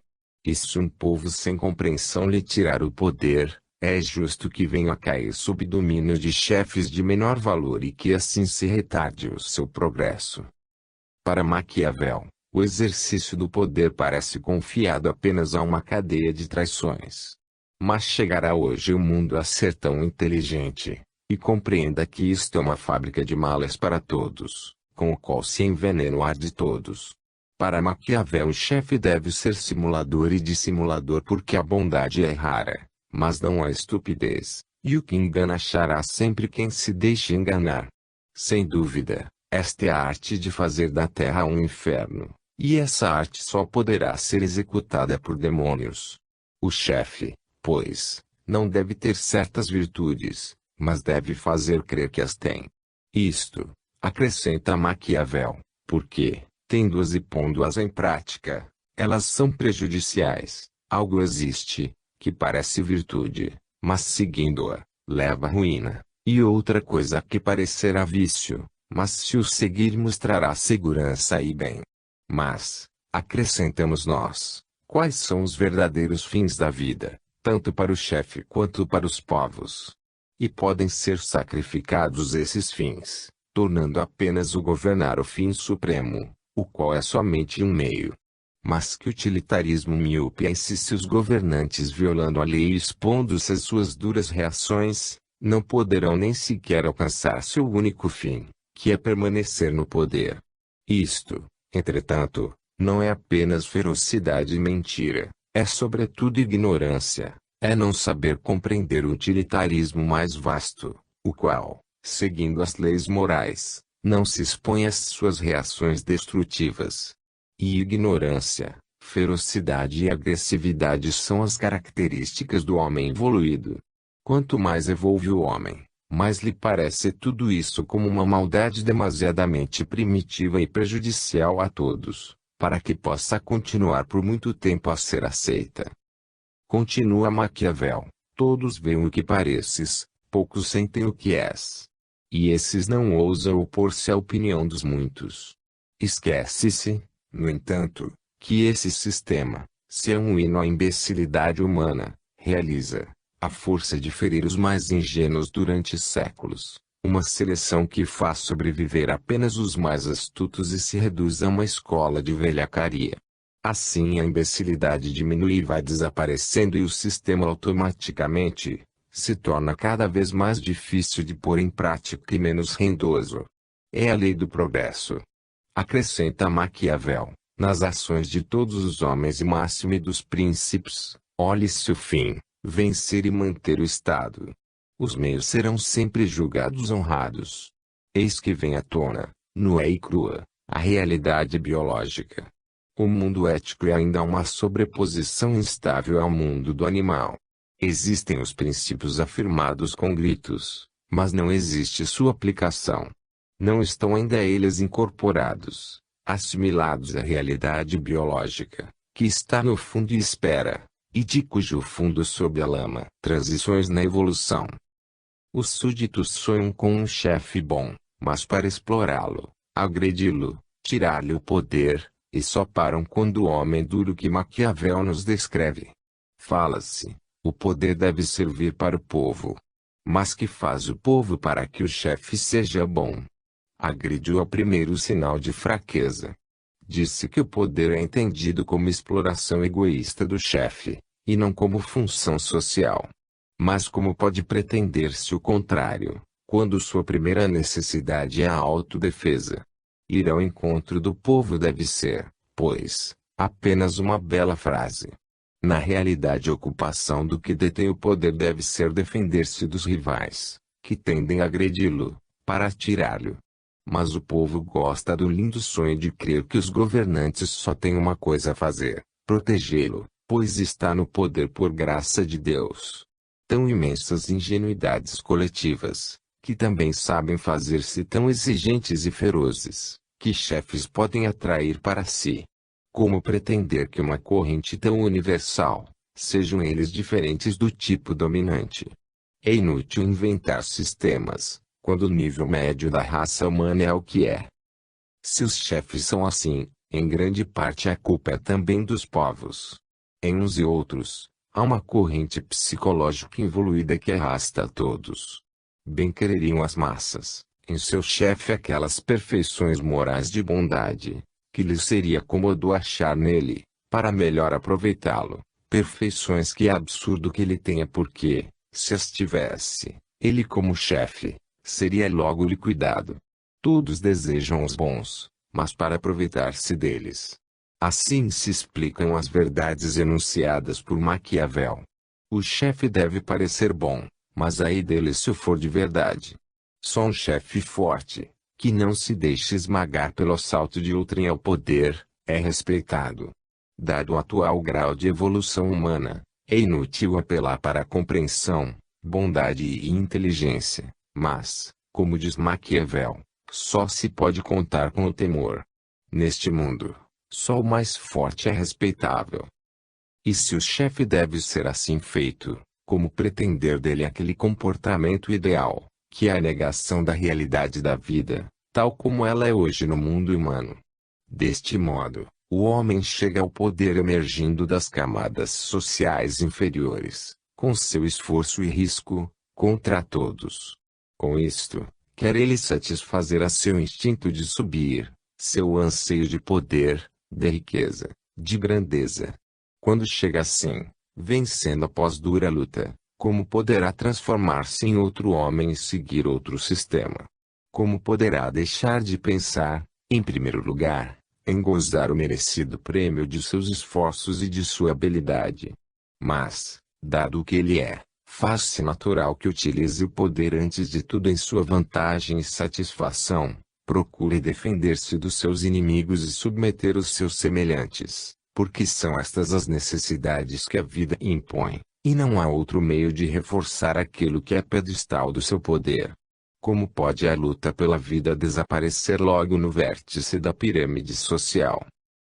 E se um povo sem compreensão lhe tirar o poder, é justo que venha a cair sob domínio de chefes de menor valor e que assim se retarde o seu progresso. Para Maquiavel, o exercício do poder parece confiado apenas a uma cadeia de traições. Mas chegará hoje o mundo a ser tão inteligente, e compreenda que isto é uma fábrica de malas para todos, com o qual se envenena o ar de todos. Para Maquiavel o chefe deve ser simulador e dissimulador porque a bondade é rara, mas não a estupidez, e o que engana achará sempre quem se deixe enganar. Sem dúvida, esta é a arte de fazer da terra um inferno, e essa arte só poderá ser executada por demônios. O chefe, pois, não deve ter certas virtudes, mas deve fazer crer que as tem. Isto, acrescenta Maquiavel, porque, tendo-as e pondo-as em prática, elas são prejudiciais. Algo existe, que parece virtude, mas seguindo-a, leva à ruína, e outra coisa que parecerá vício, mas se o seguirmos trará segurança e bem. Mas, acrescentamos nós, quais são os verdadeiros fins da vida, tanto para o chefe quanto para os povos? E podem ser sacrificados esses fins, tornando apenas o governar o fim supremo, o qual é somente um meio. Mas que utilitarismo míope é esse se os governantes violando a lei e expondo-se às suas duras reações, não poderão nem sequer alcançar seu único fim, que é permanecer no poder. Isto, entretanto, não é apenas ferocidade e mentira, é sobretudo ignorância, é não saber compreender o utilitarismo mais vasto, o qual, seguindo as leis morais, não se expõe às suas reações destrutivas. E ignorância, ferocidade e agressividade são as características do homem evoluído. Quanto mais evolve o homem, mais lhe parece tudo isso como uma maldade demasiadamente primitiva e prejudicial a todos, para que possa continuar por muito tempo a ser aceita. Continua Maquiavel: todos veem o que pareces, poucos sentem o que és. E esses não ousam opor-se à opinião dos muitos. Esquece-se, no entanto, que esse sistema, se é um hino à imbecilidade humana, realiza, à força de ferir os mais ingênuos durante séculos, uma seleção que faz sobreviver apenas os mais astutos e se reduz a uma escola de velhacaria. Assim a imbecilidade diminui e vai desaparecendo e o sistema automaticamente se torna cada vez mais difícil de pôr em prática e menos rendoso. É a lei do progresso. Acrescenta Maquiavel: nas ações de todos os homens e máxime dos príncipes, olhe-se o fim, vencer e manter o Estado. Os meios serão sempre julgados honrados. Eis que vem à tona, nua e crua, a realidade biológica. O mundo ético é ainda uma sobreposição instável ao mundo do animal. Existem os princípios afirmados com gritos, mas não existe sua aplicação. Não estão ainda eles incorporados, assimilados à realidade biológica, que está no fundo e espera, e de cujo fundo sob a lama. Transições na evolução. Os súditos sonham com um chefe bom, mas para explorá-lo, agredi-lo, tirar-lhe o poder, e só param quando o homem duro que Maquiavel nos descreve. Fala-se: o poder deve servir para o povo. Mas que faz o povo para que o chefe seja bom? Agrediu ao primeiro sinal de fraqueza. Disse que o poder é entendido como exploração egoísta do chefe, e não como função social. Mas como pode pretender-se o contrário, quando sua primeira necessidade é a autodefesa? Ir ao encontro do povo deve ser, pois, apenas uma bela frase. Na realidade, a ocupação do que detém o poder deve ser defender-se dos rivais, que tendem a agredi-lo, para tirá-lo. Mas o povo gosta do lindo sonho de crer que os governantes só têm uma coisa a fazer: protegê-lo, pois está no poder por graça de Deus. Tão imensas ingenuidades coletivas, que também sabem fazer-se tão exigentes e ferozes, que chefes podem atrair para si. Como pretender que uma corrente tão universal, sejam eles diferentes do tipo dominante? É inútil inventar sistemas, quando o nível médio da raça humana é o que é. Se os chefes são assim, em grande parte a culpa é também dos povos. Em uns e outros, há uma corrente psicológica evoluída que arrasta a todos. Bem quereriam as massas, em seu chefe, aquelas perfeições morais de bondade, que lhes seria cômodo achar nele, para melhor aproveitá-lo, perfeições que é absurdo que ele tenha, porque, se as tivesse, ele como chefe, seria logo liquidado. Todos desejam os bons, mas para aproveitar-se deles. Assim se explicam as verdades enunciadas por Maquiavel. O chefe deve parecer bom, mas ai dele se o for de verdade. Só um chefe forte, que não se deixe esmagar pelo assalto de outrem ao poder, é respeitado. Dado o atual grau de evolução humana, é inútil apelar para a compreensão, bondade e inteligência, mas, como diz Maquiavel, só se pode contar com o temor. Neste mundo, só o mais forte é respeitável. E se o chefe deve ser assim feito, como pretender dele aquele comportamento ideal, que é a negação da realidade da vida, tal como ela é hoje no mundo humano? Deste modo, o homem chega ao poder emergindo das camadas sociais inferiores, com seu esforço e risco, contra todos. Com isto, quer ele satisfazer a seu instinto de subir, seu anseio de poder, de riqueza, de grandeza. Quando chega assim, vencendo após dura luta, como poderá transformar-se em outro homem e seguir outro sistema? Como poderá deixar de pensar, em primeiro lugar, em gozar o merecido prêmio de seus esforços e de sua habilidade? Mas, dado o que ele é, faz-se natural que utilize o poder antes de tudo em sua vantagem e satisfação, procure defender-se dos seus inimigos e submeter os seus semelhantes, porque são estas as necessidades que a vida impõe, e não há outro meio de reforçar aquilo que é pedestal do seu poder. Como pode a luta pela vida desaparecer logo no vértice da pirâmide social?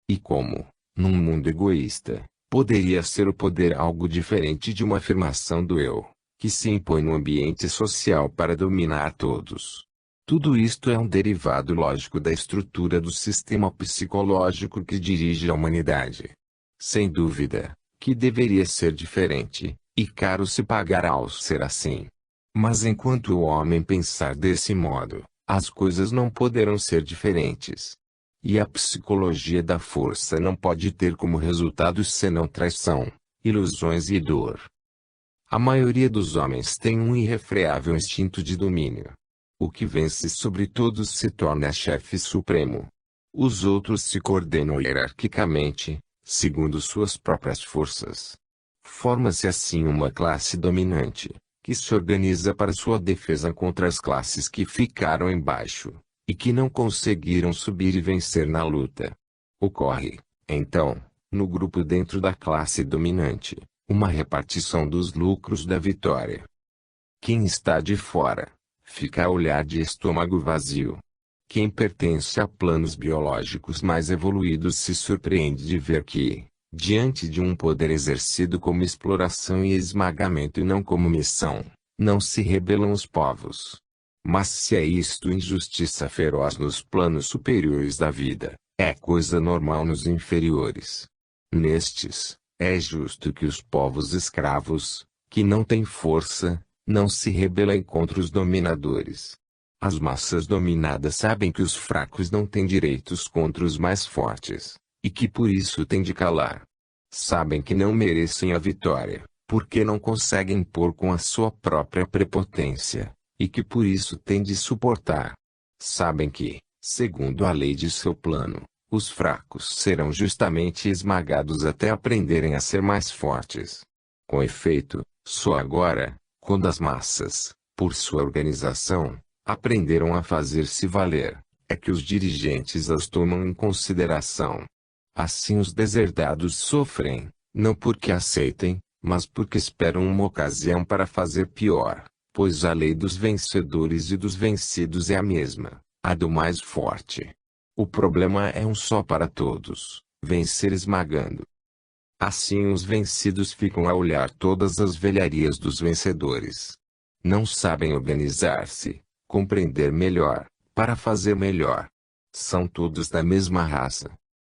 E como, num mundo egoísta, poderia ser o poder algo diferente de uma afirmação do eu, que se impõe no ambiente social para dominar todos? Tudo isto é um derivado lógico da estrutura do sistema psicológico que dirige a humanidade. Sem dúvida, que deveria ser diferente, e caro se pagará ao ser assim. Mas enquanto o homem pensar desse modo, as coisas não poderão ser diferentes. E a psicologia da força não pode ter como resultado senão traição, ilusões e dor. A maioria dos homens tem um irrefreável instinto de domínio. O que vence sobre todos se torna chefe supremo. Os outros se coordenam hierarquicamente, segundo suas próprias forças. Forma-se assim uma classe dominante, que se organiza para sua defesa contra as classes que ficaram embaixo, e que não conseguiram subir e vencer na luta. Ocorre, então, no grupo dentro da classe dominante, uma repartição dos lucros da vitória. Quem está de fora, fica a olhar de estômago vazio. Quem pertence a planos biológicos mais evoluídos se surpreende de ver que, diante de um poder exercido como exploração e esmagamento e não como missão, não se rebelam os povos. Mas se é isto injustiça feroz nos planos superiores da vida, é coisa normal nos inferiores. Nestes, é justo que os povos escravos, que não têm força, não se rebelem contra os dominadores. As massas dominadas sabem que os fracos não têm direitos contra os mais fortes, e que por isso têm de calar. Sabem que não merecem a vitória, porque não conseguem impor com a sua própria prepotência, e que por isso têm de suportar. Sabem que, segundo a lei de seu plano, os fracos serão justamente esmagados até aprenderem a ser mais fortes. Com efeito, só agora, quando as massas, por sua organização, aprenderam a fazer-se valer, é que os dirigentes as tomam em consideração. Assim os deserdados sofrem, não porque aceitem, mas porque esperam uma ocasião para fazer pior, pois a lei dos vencedores e dos vencidos é a mesma, a do mais forte. O problema é um só para todos: vencer esmagando. Assim os vencidos ficam a olhar todas as velharias dos vencedores. Não sabem organizar-se, compreender melhor, para fazer melhor. São todos da mesma raça.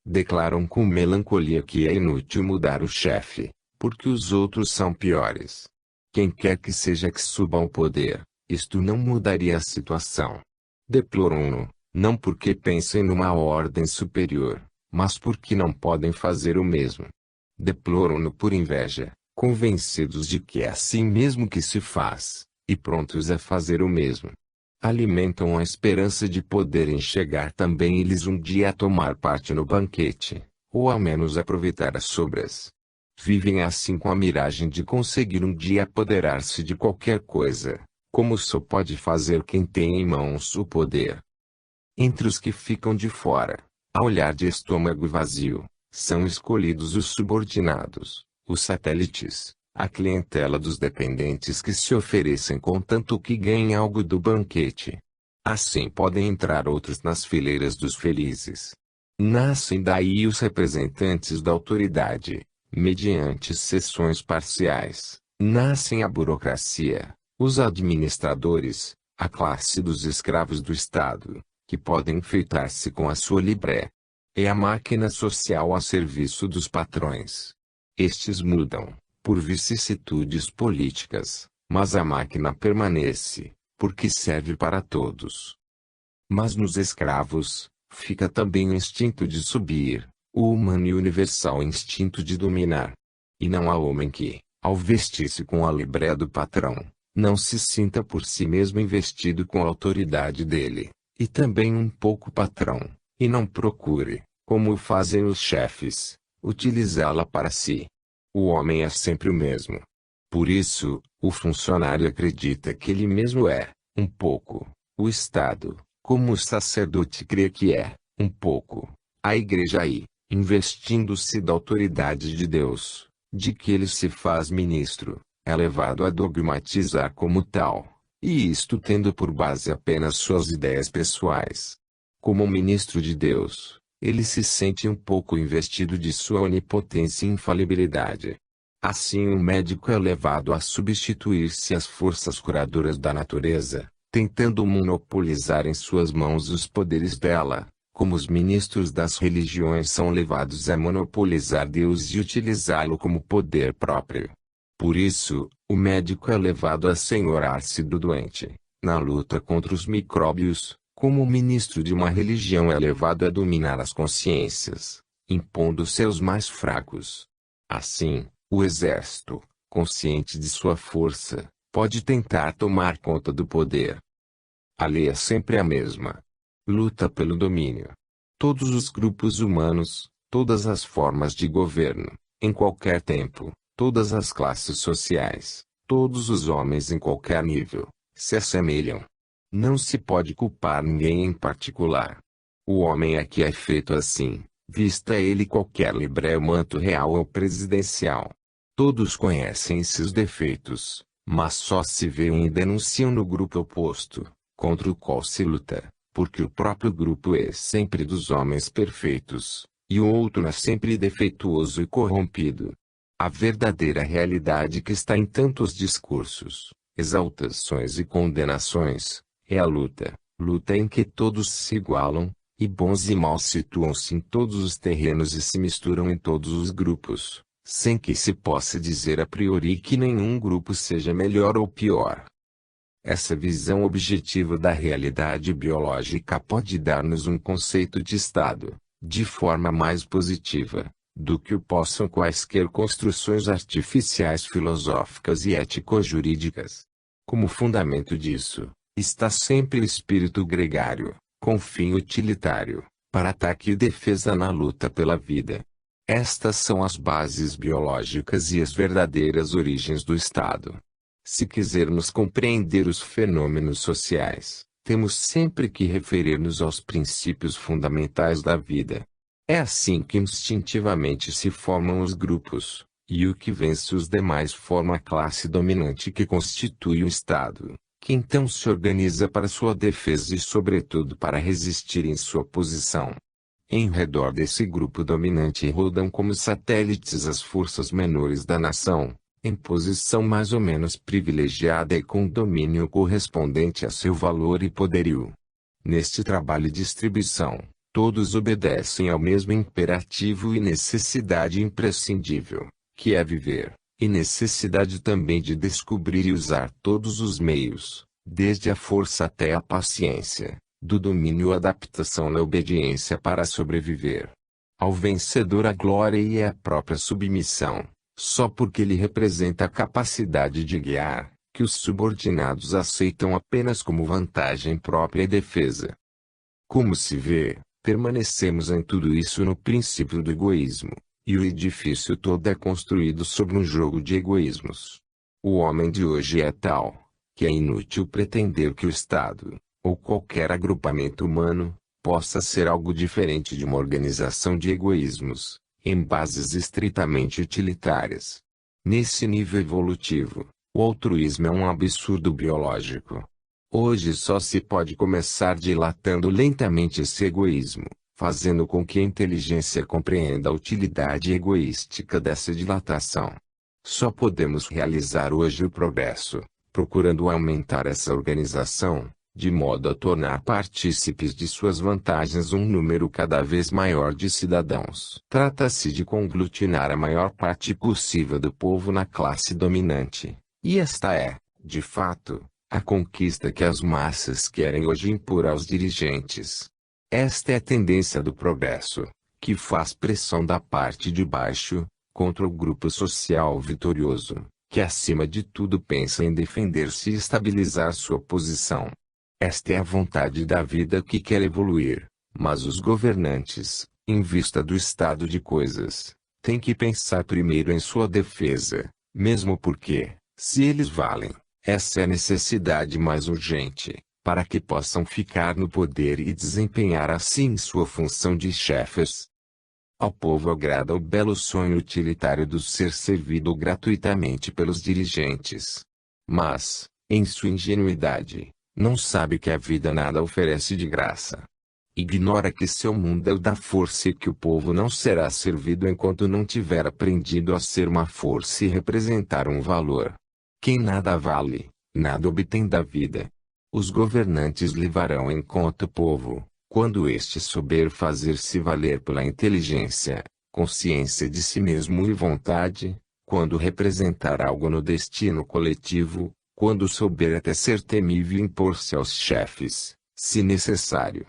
Declaram com melancolia que é inútil mudar o chefe, porque os outros são piores. Quem quer que seja que suba ao poder, isto não mudaria a situação. Deploram-no, não porque pensem numa ordem superior, mas porque não podem fazer o mesmo. Deploram-no por inveja, convencidos de que é assim mesmo que se faz, e prontos a fazer o mesmo. Alimentam a esperança de poderem chegar também eles um dia a tomar parte no banquete, ou ao menos aproveitar as sobras. Vivem assim com a miragem de conseguir um dia apoderar-se de qualquer coisa, como só pode fazer quem tem em mãos o poder. Entre os que ficam de fora, a olhar de estômago vazio, são escolhidos os subordinados, os satélites, a clientela dos dependentes que se oferecem contanto que ganhem algo do banquete. Assim podem entrar outros nas fileiras dos felizes. Nascem daí os representantes da autoridade, mediante sessões parciais. Nascem a burocracia, os administradores, a classe dos escravos do Estado, que podem enfeitar-se com a sua libré. É a máquina social a serviço dos patrões. Estes mudam, por vicissitudes políticas, mas a máquina permanece, porque serve para todos. Mas nos escravos, fica também o instinto de subir, o humano e universal instinto de dominar. E não há homem que, ao vestir-se com a libré do patrão, não se sinta por si mesmo investido com a autoridade dele, e também um pouco patrão, e não procure, como o fazem os chefes, utilizá-la para si. O homem é sempre o mesmo. Por isso, o funcionário acredita que ele mesmo é, um pouco, o Estado, como o sacerdote crê que é, um pouco, a igreja e, investindo-se da autoridade de Deus, de que ele se faz ministro, é levado a dogmatizar como tal, e isto tendo por base apenas suas ideias pessoais. Como ministro de Deus, ele se sente um pouco investido de sua onipotência e infalibilidade. Assim o médico é levado a substituir-se às forças curadoras da natureza, tentando monopolizar em suas mãos os poderes dela, como os ministros das religiões são levados a monopolizar Deus e utilizá-lo como poder próprio. Por isso, o médico é levado a senhorar-se do doente, na luta contra os micróbios, como o ministro de uma religião é levado a dominar as consciências, impondo-se aos mais fracos. Assim, o exército, consciente de sua força, pode tentar tomar conta do poder. A lei é sempre a mesma. Luta pelo domínio. Todos os grupos humanos, todas as formas de governo, em qualquer tempo, todas as classes sociais, todos os homens em qualquer nível, se assemelham. Não se pode culpar ninguém em particular. O homem é que é feito assim, vista ele qualquer libré manto real ou presidencial. Todos conhecem seus defeitos, mas só se veem e denunciam no grupo oposto, contra o qual se luta, porque o próprio grupo é sempre dos homens perfeitos, e o outro é sempre defeituoso e corrompido. A verdadeira realidade que está em tantos discursos, exaltações e condenações, é a luta, luta em que todos se igualam, e bons e maus situam-se em todos os terrenos e se misturam em todos os grupos, sem que se possa dizer a priori que nenhum grupo seja melhor ou pior. Essa visão objetiva da realidade biológica pode dar-nos um conceito de Estado, de forma mais positiva, do que o possam quaisquer construções artificiais filosóficas e ético-jurídicas. Como fundamento disso, está sempre o espírito gregário, com fim utilitário, para ataque e defesa na luta pela vida. Estas são as bases biológicas e as verdadeiras origens do Estado. Se quisermos compreender os fenômenos sociais, temos sempre que referir-nos aos princípios fundamentais da vida. É assim que instintivamente se formam os grupos, e o que vence os demais forma a classe dominante que constitui o Estado, que então se organiza para sua defesa e sobretudo para resistir em sua posição. Em redor desse grupo dominante rodam como satélites as forças menores da nação, em posição mais ou menos privilegiada e com domínio correspondente a seu valor e poderio. Neste trabalho de distribuição, todos obedecem ao mesmo imperativo e necessidade imprescindível, que é viver, e necessidade também de descobrir e usar todos os meios, desde a força até a paciência, do domínio à adaptação na obediência para sobreviver. Ao vencedor a glória e a própria submissão, só porque ele representa a capacidade de guiar, que os subordinados aceitam apenas como vantagem própria e defesa. Como se vê, permanecemos em tudo isso no princípio do egoísmo, e o edifício todo é construído sobre um jogo de egoísmos. O homem de hoje é tal, que é inútil pretender que o Estado, ou qualquer agrupamento humano, possa ser algo diferente de uma organização de egoísmos, em bases estritamente utilitárias. Nesse nível evolutivo, o altruísmo é um absurdo biológico. Hoje só se pode começar dilatando lentamente esse egoísmo, fazendo com que a inteligência compreenda a utilidade egoística dessa dilatação. Só podemos realizar hoje o progresso, procurando aumentar essa organização, de modo a tornar partícipes de suas vantagens um número cada vez maior de cidadãos. Trata-se de conglutinar a maior parte possível do povo na classe dominante, e esta é, de fato, a conquista que as massas querem hoje impor aos dirigentes. Esta é a tendência do progresso, que faz pressão da parte de baixo, contra o grupo social vitorioso, que acima de tudo pensa em defender-se e estabilizar sua posição. Esta é a vontade da vida que quer evoluir, mas os governantes, em vista do estado de coisas, têm que pensar primeiro em sua defesa, mesmo porque, se eles valem, essa é a necessidade mais urgente, para que possam ficar no poder e desempenhar assim sua função de chefes. Ao povo agrada o belo sonho utilitário do ser servido gratuitamente pelos dirigentes. Mas, em sua ingenuidade, não sabe que a vida nada oferece de graça. Ignora que seu mundo é o da força e que o povo não será servido enquanto não tiver aprendido a ser uma força e representar um valor. Quem nada vale, nada obtém da vida. Os governantes levarão em conta o povo, quando este souber fazer-se valer pela inteligência, consciência de si mesmo e vontade, quando representar algo no destino coletivo, quando souber até ser temível e impor-se aos chefes, se necessário.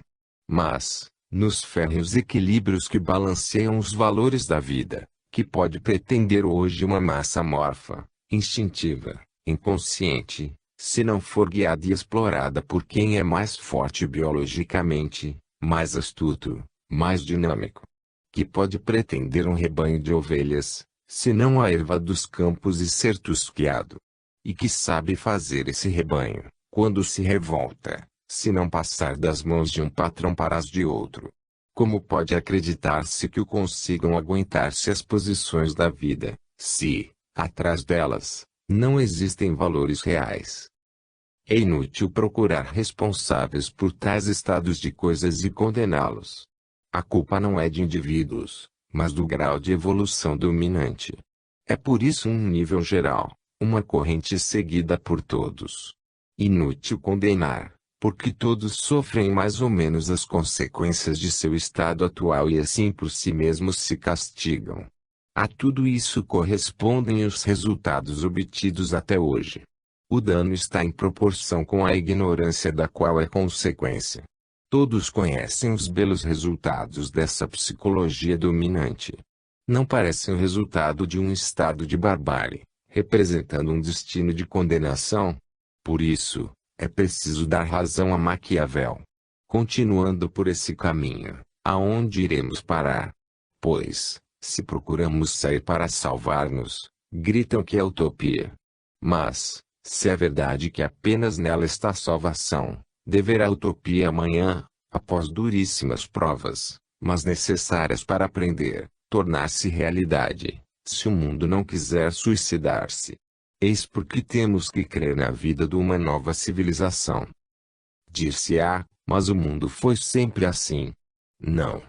Mas, nos férreos equilíbrios que balanceiam os valores da vida, que pode pretender hoje uma massa amorfa, instintiva, inconsciente, se não for guiada e explorada por quem é mais forte biologicamente, mais astuto, mais dinâmico? Que pode pretender um rebanho de ovelhas, se não a erva dos campos e ser tosquiado? E que sabe fazer esse rebanho, quando se revolta, se não passar das mãos de um patrão para as de outro? Como pode acreditar-se que o consigam aguentar-se as posições da vida, se, atrás delas, não existem valores reais? É inútil procurar responsáveis por tais estados de coisas e condená-los. A culpa não é de indivíduos, mas do grau de evolução dominante. É por isso um nível geral, uma corrente seguida por todos. Inútil condenar, porque todos sofrem mais ou menos as consequências de seu estado atual e assim por si mesmos se castigam. A tudo isso correspondem os resultados obtidos até hoje. O dano está em proporção com a ignorância da qual é consequência. Todos conhecem os belos resultados dessa psicologia dominante. Não parecem o resultado de um estado de barbárie, representando um destino de condenação? Por isso, é preciso dar razão a Maquiavel. Continuando por esse caminho, aonde iremos parar? Pois, se procuramos sair para salvar-nos, gritam que é utopia. Mas, se é verdade que apenas nela está a salvação, deverá a utopia amanhã, após duríssimas provas, mas necessárias para aprender, tornar-se realidade, se o mundo não quiser suicidar-se. Eis porque temos que crer na vida de uma nova civilização. Dir-se-á, mas o mundo foi sempre assim. Não.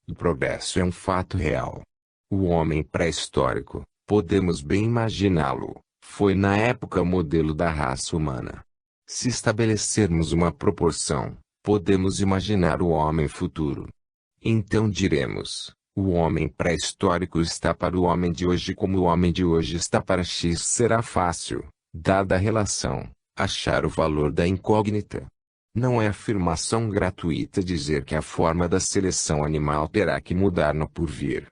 O progresso é um fato real. O homem pré-histórico, podemos bem imaginá-lo, foi na época modelo da raça humana. Se estabelecermos uma proporção, podemos imaginar o homem futuro. Então diremos, o homem pré-histórico está para o homem de hoje como o homem de hoje está para X. Será fácil, dada a relação, achar o valor da incógnita. Não é afirmação gratuita dizer que a forma da seleção animal terá que mudar no porvir.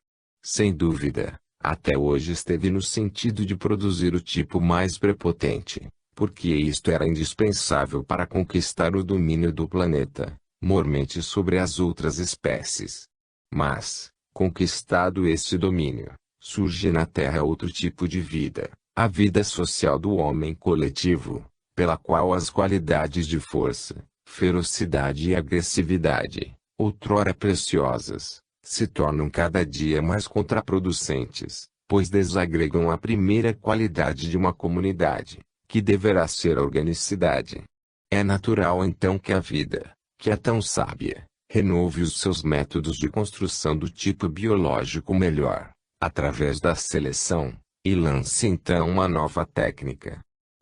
Sem dúvida, até hoje esteve no sentido de produzir o tipo mais prepotente, porque isto era indispensável para conquistar o domínio do planeta, mormente sobre as outras espécies. Mas, conquistado este domínio, surge na Terra outro tipo de vida, a vida social do homem coletivo, pela qual as qualidades de força, ferocidade e agressividade, outrora preciosas, se tornam cada dia mais contraproducentes, pois desagregam a primeira qualidade de uma comunidade, que deverá ser a organicidade. É natural então que a vida, que é tão sábia, renove os seus métodos de construção do tipo biológico melhor, através da seleção, e lance então uma nova técnica.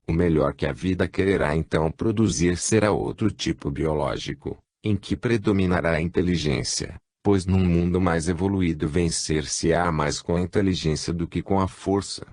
O melhor que a vida quererá então produzir será outro tipo biológico, em que predominará a inteligência, pois num mundo mais evoluído vencer-se-á mais com a inteligência do que com a força.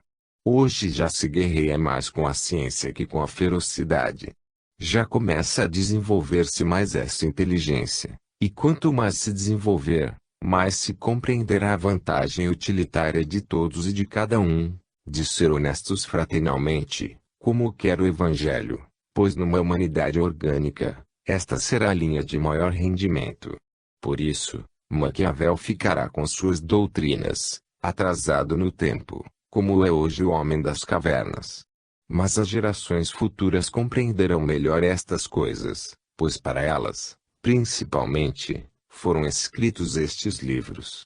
Hoje já se guerreia mais com a ciência que com a ferocidade. Já começa a desenvolver-se mais essa inteligência, e quanto mais se desenvolver, mais se compreenderá a vantagem utilitária de todos e de cada um, de ser honestos fraternalmente, como quer o Evangelho, pois numa humanidade orgânica, esta será a linha de maior rendimento. Por isso, Maquiavel ficará com suas doutrinas, atrasado no tempo, como é hoje o homem das cavernas. Mas as gerações futuras compreenderão melhor estas coisas, pois para elas, principalmente, foram escritos estes livros.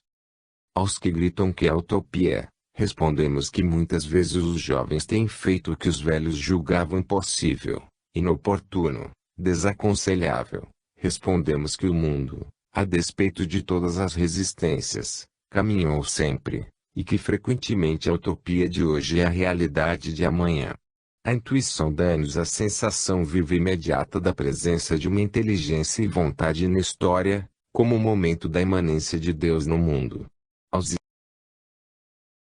Aos que gritam que é utopia, respondemos que muitas vezes os jovens têm feito o que os velhos julgavam impossível, inoportuno, desaconselhável. Respondemos que o mundo, a despeito de todas as resistências, caminhou sempre, e que frequentemente a utopia de hoje é a realidade de amanhã. A intuição dá-nos a sensação viva e imediata da presença de uma inteligência e vontade na história, como o momento da imanência de Deus no mundo. Aos